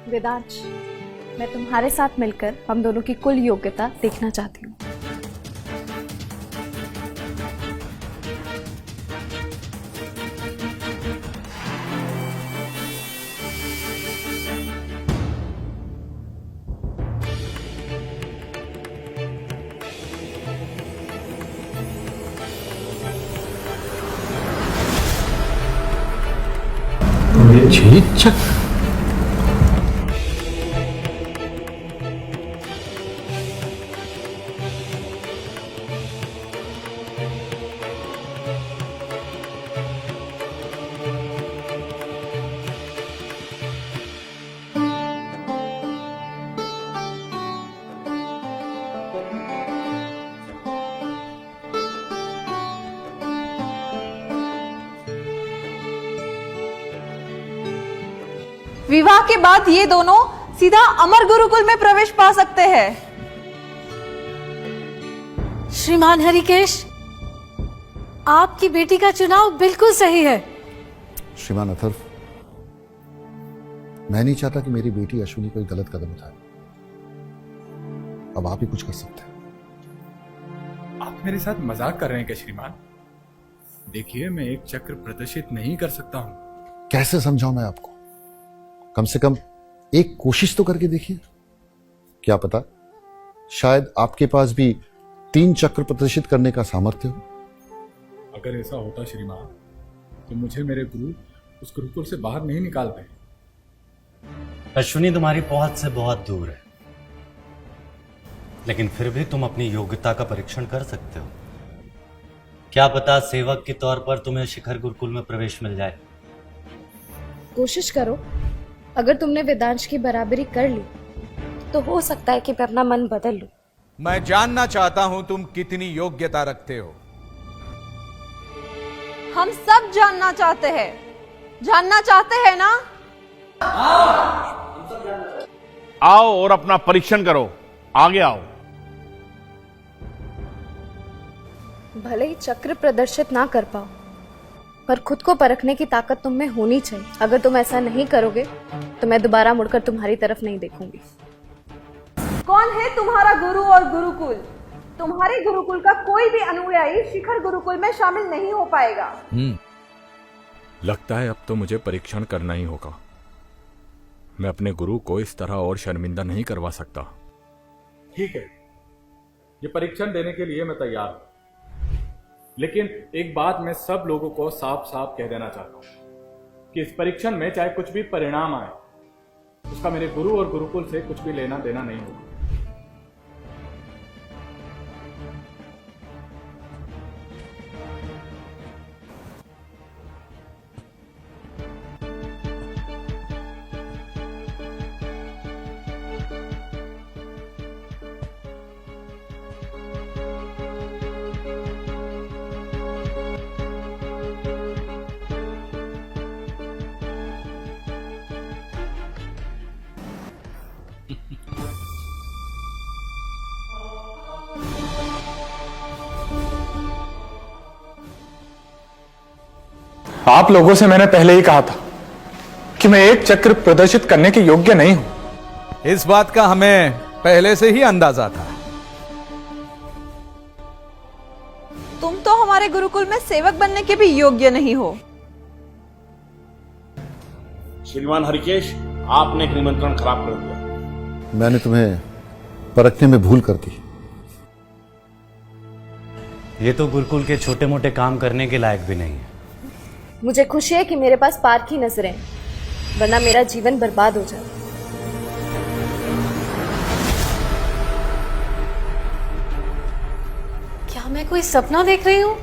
वेदांश, मैं तुम्हारे साथ मिलकर हम दोनों की कुल योग्यता देखना चाहती हूँ। चक विवाह के बाद ये दोनों सीधा अमर गुरुकुल में प्रवेश पा सकते हैं। श्रीमान हरिकेश, आपकी बेटी का चुनाव बिल्कुल सही है। श्रीमान अथर्व, मैं नहीं चाहता कि मेरी बेटी अश्विनी कोई गलत कदम उठाए। अब आप ही कुछ कर सकते हैं। आप मेरे साथ मजाक कर रहे हैं क्या श्रीमान? देखिए, मैं एक चक्र प्रदर्शित नहीं कर सकता हूं। कैसे समझाऊं मैं आपको? कम से कम एक कोशिश तो करके देखिए। क्या पता शायद आपके पास भी 3 चक्र प्रदर्शित करने का सामर्थ्य हो। अगर ऐसा होता श्रीमान, तो मुझे मेरे गुरु उस गुरुकुल से बाहर नहीं निकालते। अश्विनी तुम्हारी पहुंच से बहुत दूर है, लेकिन फिर भी तुम अपनी योग्यता का परीक्षण कर सकते हो। क्या पता सेवक के तौर पर तुम्हें शिखर गुरुकुल में प्रवेश मिल जाए। कोशिश करो। अगर तुमने वेदांश की बराबरी कर ली तो हो सकता है कि मैं अपना मन बदल लूं। मैं जानना चाहता हूं तुम कितनी योग्यता रखते हो। हम सब जानना चाहते हैं ना? आओ और अपना परीक्षण करो। आगे आओ। भले ही चक्र प्रदर्शित ना कर पाओ, पर खुद को परखने की ताकत तुम में होनी चाहिए। अगर तुम ऐसा नहीं करोगे तो मैं दोबारा मुड़कर तुम्हारी तरफ नहीं देखूंगी। कौन है तुम्हारा गुरु और गुरुकुल? तुम्हारे गुरुकुल का कोई भी अनुयायी शिखर गुरुकुल में शामिल नहीं हो पाएगा। लगता है अब तो मुझे परीक्षण करना ही होगा। मैं अपने गुरु को इस तरह और शर्मिंदा नहीं करवा सकता। ठीक है, ये परीक्षण देने के लिए मैं तैयार हूं, लेकिन एक बात मैं सब लोगों को साफ साफ कह देना चाहता हूं कि इस परीक्षण में चाहे कुछ भी परिणाम आए, उसका मेरे गुरु और गुरुकुल से कुछ भी लेना देना नहीं होगा। आप लोगों से मैंने पहले ही कहा था कि मैं एक चक्र प्रदर्शित करने के योग्य नहीं हूं। इस बात का हमें पहले से ही अंदाजा था। तुम तो हमारे गुरुकुल में सेवक बनने के भी योग्य नहीं हो। श्रीमान हरिकेश, आपने एक निमंत्रण खराब कर दिया। मैंने तुम्हें परखने में भूल कर दी। ये तो गुरुकुल के छोटे मोटे काम करने के लायक भी नहीं है। मुझे खुशी है कि मेरे पास पार की नजरें हैं, वरना मेरा जीवन बर्बाद हो जाए। क्या मैं कोई सपना देख रही हूँ?